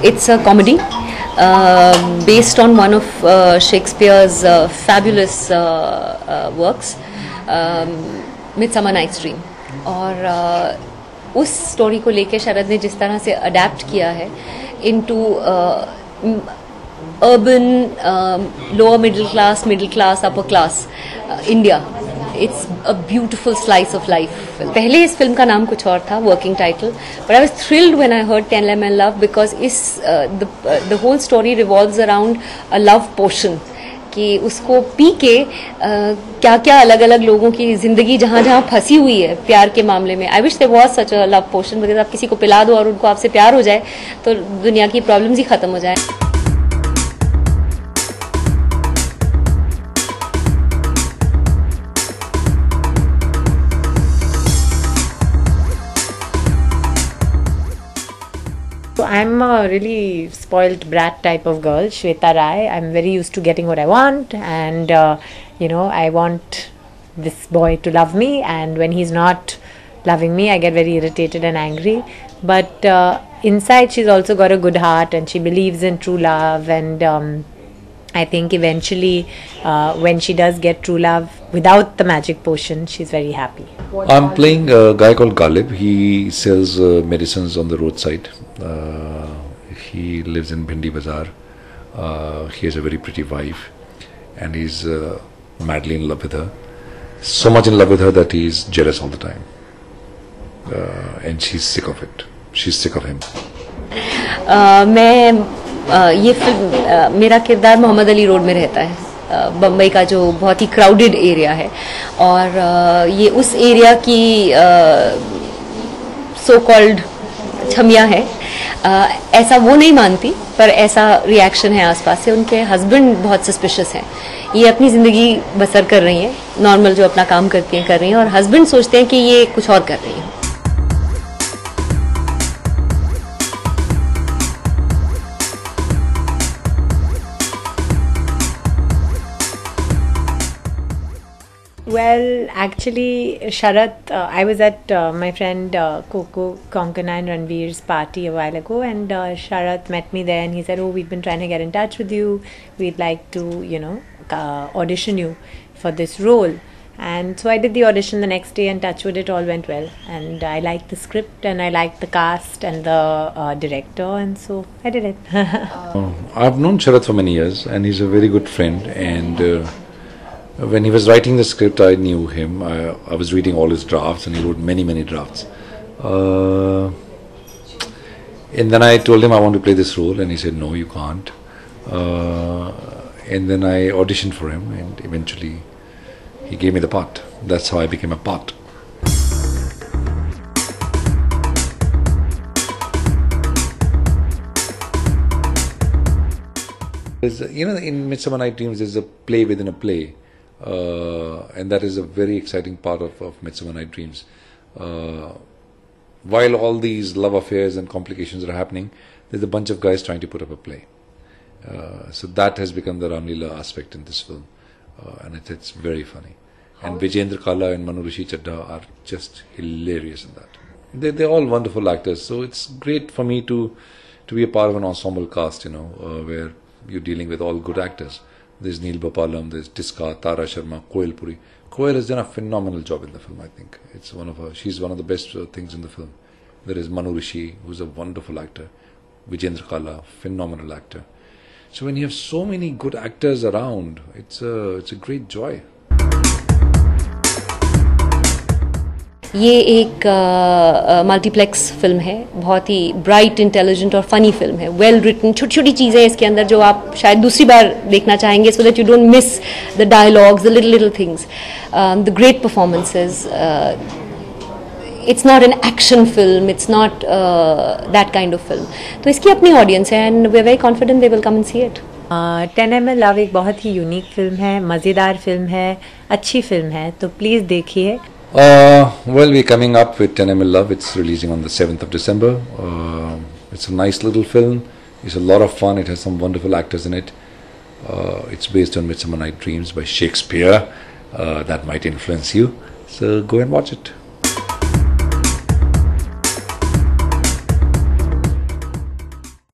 It's a comedy based on one of Shakespeare's fabulous works, Midsummer Night's Dream. और उस story को लेके शरद ने जिस तरह से अडेप्ट किया है into urban, lower middle class, upper class India. It's a beautiful slice of life. पहले इस फिल्म का नाम कुछ और था, working title, but I was thrilled when I heard 10 Lemon Love because the whole story revolves around a love potion. कि उसको P के क्या क्या अलग अलग लोगों की जिंदगी जहाँ जहाँ फंसी हुई है प्यार के मामले में. I wish there was such a love potion, because आप किसी को पिला दो और उनको आपसे प्यार हो जाए तो दुनिया की प्रॉब्लम्स ही खत्म हो जाए. So I'm a really spoilt brat type of girl, Shweta Rai. I'm very used to getting what I want, and I want this boy to love me, and when he's not loving me, I get very irritated and angry. But inside, she's also got a good heart, and she believes in true love, and I think eventually, when she does get true love without the magic potion, she's very happy. I'm playing a guy called Galib. He sells medicines on the roadside. He lives in Bhindi Bazaar. He has a very pretty wife, and he's madly in love with her. So much in love with her that he's jealous all the time, and she's sick of it. She's sick of him. ये film मेरा किरदार Mohammad Ali road में रहता है, बम्बई का जो बहुत ही crowded area है, और ये उस एरिया की सो कॉल्ड छमिया है. ऐसा वो नहीं मानती, पर ऐसा रिएक्शन है आसपास से. उनके हस्बैंड बहुत सस्पिशियस हैं. ये अपनी ज़िंदगी बसर कर रही हैं, नॉर्मल जो अपना काम करती हैं कर रही हैं, और हस्बैंड सोचते हैं कि ये कुछ और कर रही हैं. Well, actually, Sharat, I was at my friend Coco Konkana and Ranveer's party a while ago, and Sharat met me there, and he said, "Oh, we've been trying to get in touch with you. We'd like to, audition you for this role." And so I did the audition the next day, and touchwood, it all went well. And I liked the script, and I liked the cast and the director, and so I did it. I've known Sharat for many years, and he's a very good friend, and when he was writing the script, I knew him. I was reading all his drafts, and he wrote many drafts. And then I told him I want to play this role, and he said, "No, you can't." And then I auditioned for him, and eventually he gave me the part. That's how I became a part. In Midsummer Night Dreams, there's a play within a play. And that is a very exciting part of Midsummer Night Dreams. While all these love affairs and complications are happening, there's a bunch of guys trying to put up a play. So that has become the Ramlila aspect in this film, and it's very funny. And Vijendra Kala and Manu Rishi Chadha are just hilarious in that. They're all wonderful actors, so it's great for me to be a part of an ensemble cast, where you're dealing with all good actors. There's Neil Bapalam, there's Tiska, Tara Sharma, Koel Puri. Koel has done a phenomenal job in the film, I think. She's one of the best things in the film. There is Manu Rishi, who's a wonderful actor. Vijendra Kala, phenomenal actor. So when you have so many good actors around, it's a great joy. ये एक multiplex film है, बहुत ही bright, intelligent और funny film है. Well written, छोटी छोटी चीज़ें इसके अंदर जो आप शायद दूसरी बार देखना चाहेंगे, so that you don't miss the dialogues, the little things, the great performances. It's not an action film, it's not that kind of film. तो इसकी अपनी ऑडियंस है, and we are very confident they will come and see it. 10 ml Love एक बहुत ही unique film है, मज़ेदार film है, अच्छी फिल्म है, तो प्लीज़ देखिए. Well, we're coming up with 10 ml Love. It's releasing on the 7th of December. It's a nice little film. It's a lot of fun. It has some wonderful actors in it. It's based on Midsummer Night Dreams by Shakespeare. That might influence you. So go and watch it.